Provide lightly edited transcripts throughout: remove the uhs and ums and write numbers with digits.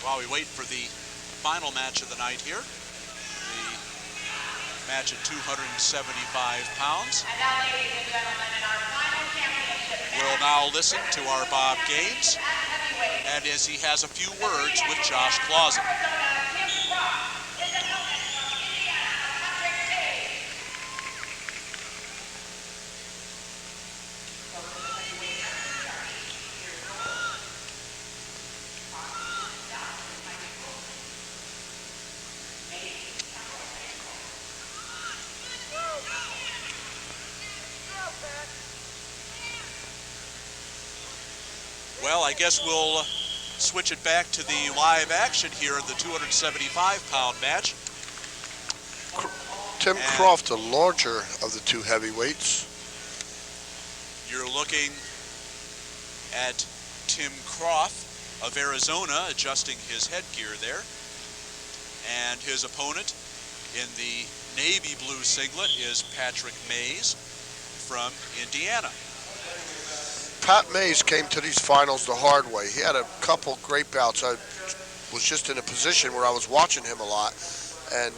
While we wait for the final match of the night here, the match at 275 pounds. And now, ladies and gentlemen, in our final championship match, we'll now listen to our Bob Gaines, and and as he has a few words with Josh Clausen. Well, I guess we'll switch it back to the live action here in the 275-pound match. Tim Croft, the larger of the two heavyweights. You're looking at Tim Croft of Arizona adjusting his headgear there. And his opponent in the navy blue singlet is Patrick Mays from Indiana. Pat Mays came to these finals the hard way. He had a couple great bouts. I was just in a position where I was watching him a lot. And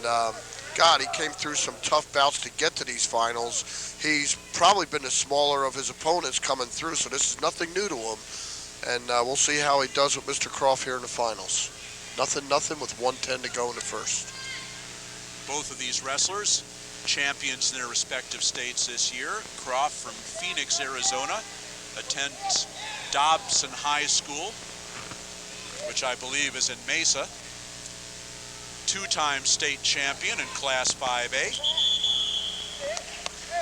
God, he came through some tough bouts to get to these finals. He's probably been the smaller of his opponents coming through, so this is nothing new to him. And we'll see how he does with Mr. Croft here in the finals. Nothing with 110 to go in the first. Both of these wrestlers, champions in their respective states this year. Croft from Phoenix, Arizona, attends Dobson High School, which I believe is in Mesa. Two-time state champion in Class 5A.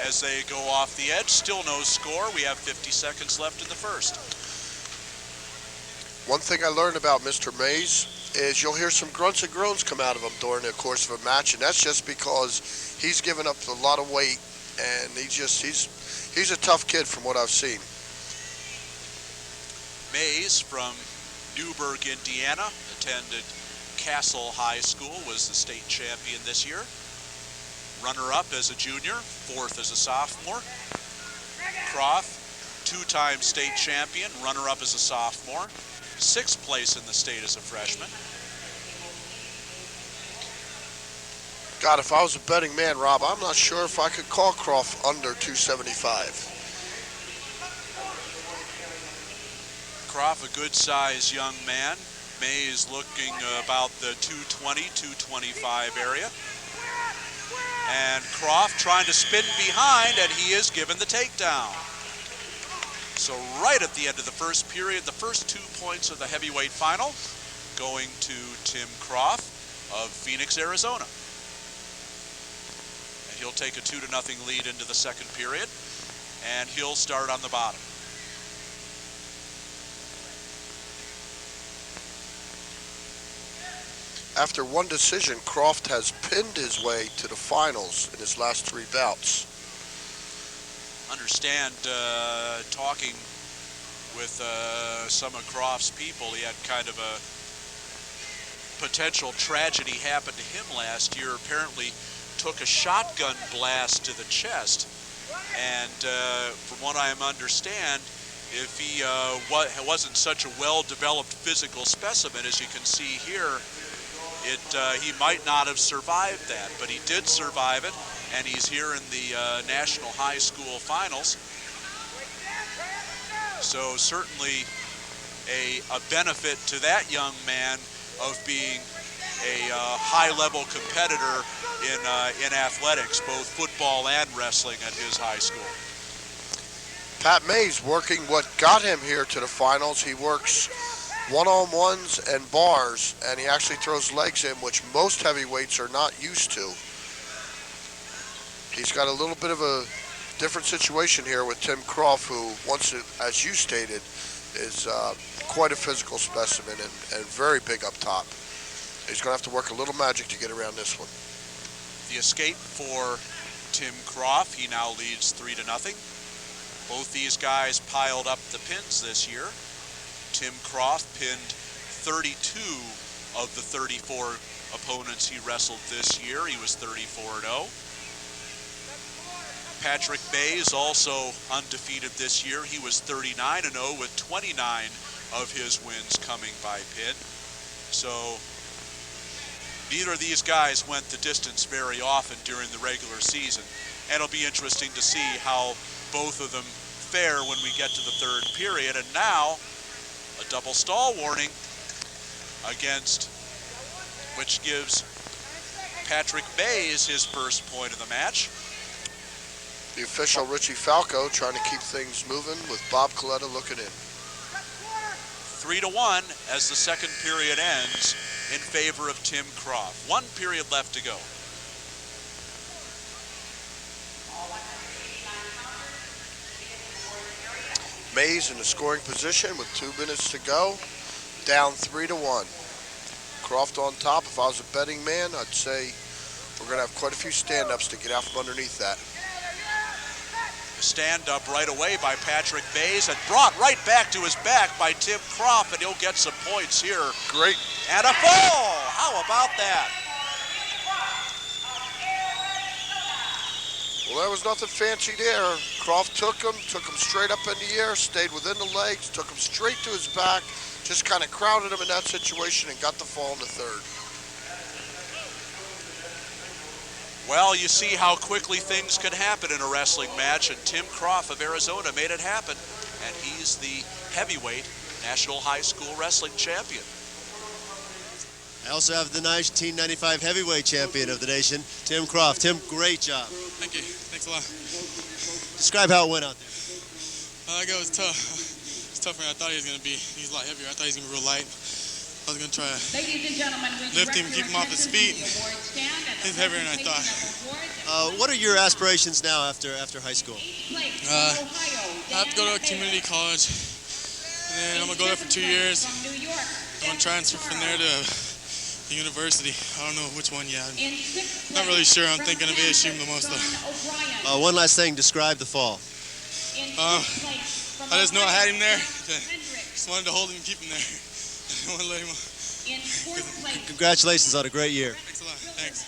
As they go off the edge, still no score. We have 50 seconds left in the first. One thing I learned about Mr. Mays is you'll hear some grunts and groans come out of him during the course of a match, and that's just because he's given up a lot of weight, and he's a tough kid from what I've seen. Mays from Newburgh, Indiana, attended Castle High School, was the state champion this year. Runner-up as a junior, fourth as a sophomore. Croft, two-time state champion, runner-up as a sophomore. Sixth place in the state as a freshman. God, if I was a betting man, Rob, I'm not sure if I could call Croft under 275. Croft, a good-sized young man. Mays looking about the 220, 225 area. And Croft trying to spin behind, and he is given the takedown. So right at the end of the first period, the first 2 points of the heavyweight final going to Tim Croft of Phoenix, Arizona. And he'll take a 2-0 lead into the second period, and he'll start on the bottom. After one decision, Croft has pinned his way to the finals in his last 3 bouts. Understand, talking with some of Croft's people, he had kind of a potential tragedy happen to him last year. Apparently took a shotgun blast to the chest, and from what I understand, if he wasn't such a well-developed physical specimen, as you can see here, he might not have survived that, but he did survive it, and he's here in the National High School Finals. So certainly a benefit to that young man of being a high-level competitor in athletics, both football and wrestling at his high school. Pat Mays working what got him here to the finals. He works one-on-ones and bars, and he actually throws legs in, which most heavyweights are not used to. He's got a little bit of a different situation here with Tim Croft, who, as you stated, is quite a physical specimen and very big up top. He's going to have to work a little magic to get around this one. The escape for Tim Croft, he now leads 3-0. Both these guys piled up the pins this year. Tim Croft pinned 32 of the 34 opponents he wrestled this year. He was 34-0. Patrick Mays also undefeated this year. He was 39-0 with 29 of his wins coming by pin. So neither of these guys went the distance very often during the regular season. And it'll be interesting to see how both of them fare when we get to the third period. And now, a double stall warning against, which gives Patrick Bays his first point of the match. The official, Richie Falco, trying to keep things moving with Bob Coletta looking in. 3-1 as the second period ends in favor of Tim Croft. 1 period left to go. Mays in the scoring position with 2 minutes to go, down 3-1. Croft on top. If I was a betting man, I'd say we're going to have quite a few stand-ups to get out from underneath that. A stand-up right away by Patrick Bays and brought right back to his back by Tim Croft, and he'll get some points here. Great. And a fall! How about that? Well, there was nothing fancy there. Croft took him straight up in the air, stayed within the legs, took him straight to his back, just kind of crowded him in that situation and got the fall in the third. Well, you see how quickly things can happen in a wrestling match, and Tim Croft of Arizona made it happen, and he's the heavyweight National High School Wrestling Champion. I also have the 1995 heavyweight champion of the nation, Tim Croft. Tim, great job. Thank you. Thanks a lot. Describe how it went out there. I think it was tough. It's tougher than I thought he was going to be. He's a lot heavier. I thought he was going to be real light. I was going to try to lift him, keep him off his feet. He's heavier than I thought. What are your aspirations now after high school? I have to go to a community college, and then I'm going to go there for 2 years. I'm going to transfer from there to the university. I don't know which one yet. I'm not really sure. I'm thinking of ASU the most, though. One last thing, describe the fall. I just know I had him there. Just wanted to hold him and keep him there. I didn't want to let him. Congratulations on a great year. Thanks a lot. Thanks.